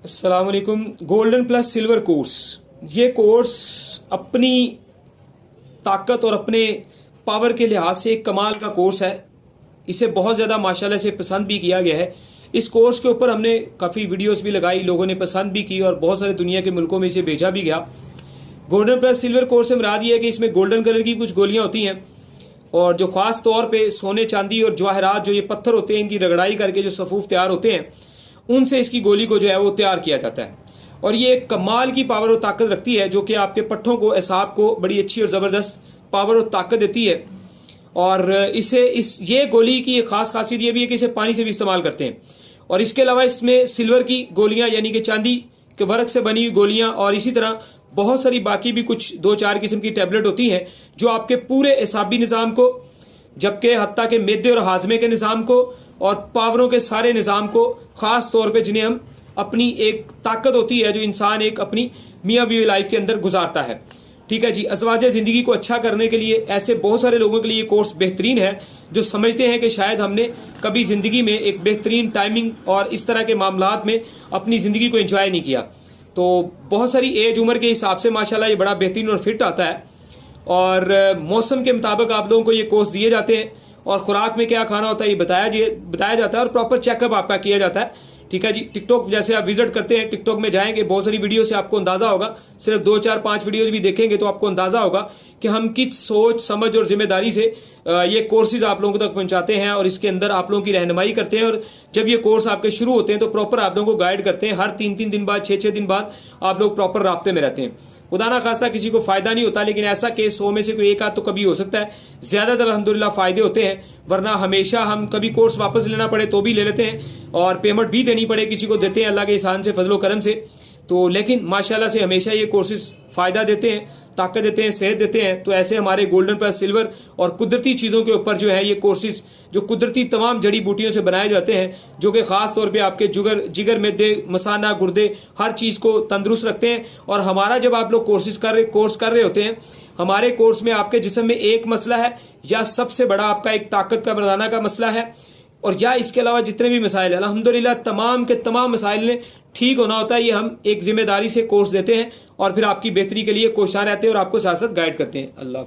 अस्सलाम वालेकुम। Golden plus silver course, ये कोर्स अपनी ताकत और अपने पावर के लिहाज से एक कमाल का कोर्स है। इसे बहुत ज़्यादा माशाल्लाह से पसंद भी किया गया है। इस कोर्स के ऊपर हमने काफ़ी वीडियोस भी लगाई, लोगों ने पसंद भी की और बहुत सारे दुनिया के मुल्कों में इसे भेजा भी गया। गोल्डन प्लस सिल्वर कोर्स से मुराद ये है कि इसमें गोल्डन कलर की कुछ गोलियाँ होती हैं और जो ख़ास तौर पे सोने चांदी और जवाहरात, जो ये पत्थर होते हैं, इनकी रगड़ाई करके जो सफ़ूफ तैयार होते हैं, उनसे इसकी गोली को जो है वो तैयार किया जाता है। और ये एक कमाल की पावर और ताकत रखती है, जो कि आपके पट्ठों को, एसाब को बड़ी अच्छी और ज़बरदस्त पावर और ताकत देती है। और ये गोली की एक ख़ास खासियत ये भी है कि इसे पानी से भी इस्तेमाल करते हैं। और इसके अलावा इसमें सिल्वर की गोलियां यानी कि चांदी के वर्क से बनी हुई गोलियां और इसी तरह बहुत सारी बाकी भी कुछ 2-4 किस्म की टैबलेट होती हैं, जो आपके पूरे एसाबी निज़ाम को, जबकि हत्ता के मैदे और हाजमे के निज़ाम को और पावरों के सारे निज़ाम को, ख़ास तौर पे जिन्हें हम अपनी एक ताकत होती है जो इंसान एक अपनी मियाँ बीवी लाइफ के अंदर गुजारता है। ठीक है जी। अज़वाज ज़िंदगी को अच्छा करने के लिए ऐसे बहुत सारे लोगों के लिए ये कोर्स बेहतरीन है, जो समझते हैं कि शायद हमने कभी ज़िंदगी में एक बेहतरीन टाइमिंग और इस तरह के मामलात में अपनी ज़िंदगी को एंजॉय नहीं किया। तो बहुत सारी एज उम्र के हिसाब से माशाल्लाह ये बड़ा बेहतरीन और फिट आता है। और मौसम के मुताबिक आप लोगों को ये कोर्स दिए जाते हैं और खुराक में क्या खाना होता है ये बताया जाता है और प्रॉपर चेकअप आपका किया जाता है। ठीक है जी। टिकटॉक जैसे आप विजिट करते हैं, टिकटॉक में जाएंगे, बहुत सारी वीडियो से आपको अंदाजा होगा, सिर्फ 2-4-5 वीडियोज भी देखेंगे तो आपको अंदाजा होगा कि हम किस सोच समझ और जिम्मेदारी से ये कोर्सेज आप लोगों तक पहुंचाते हैं और इसके अंदर आप लोगों की रहनुमाई करते हैं। और जब ये कोर्स आपके शुरू होते हैं तो प्रॉपर आप लोगों को गाइड करते हैं। हर 3-3 दिन बाद, 6-6 दिन बाद आप लोग प्रॉपर राब्ते में रहते हैं। खुदा ना खासा किसी को फायदा नहीं होता, लेकिन ऐसा केस 100 में से कोई एक आध तो कभी हो सकता है। ज्यादातर अल्हम्दुलिल्लाह फायदे होते हैं, वरना हमेशा हम कभी कोर्स वापस लेना पड़े तो भी ले लेते हैं और पेमेंट भी देनी पड़े किसी को देते हैं अल्लाह के एहसान से, फजलो करम से। तो लेकिन माशाल्लाह से हमेशा ये कोर्सेज फायदा देते हैं, ताकत देते हैं, सेहत देते हैं। तो ऐसे हमारे गोल्डन प्लस सिल्वर और कुदरती चीज़ों के ऊपर जो है ये कोर्सेज, जो कुदरती तमाम जड़ी बूटियों से बनाए जाते हैं, जो कि ख़ास तौर पे आपके जिगर मैदे, मसाना, गुर्दे, हर चीज़ को तंदुरुस्त रखते हैं। और हमारा जब आप लोग कोर्स कर रहे होते हैं, हमारे कोर्स में आपके जिस्म में एक मसला है या सबसे बड़ा आपका एक ताकत का मर्दाना का मसला है, और या इसके अलावा जितने भी मसाइल हैं, अल्हम्दुलिल्लाह तमाम के तमाम मसाइल ने ठीक होना होता है। ये हम एक जिम्मेदारी से कोर्स देते हैं और फिर आपकी बेहतरी के लिए कोशिश रहते हैं और आपको साथ साथ गाइड करते हैं। अल्लाह।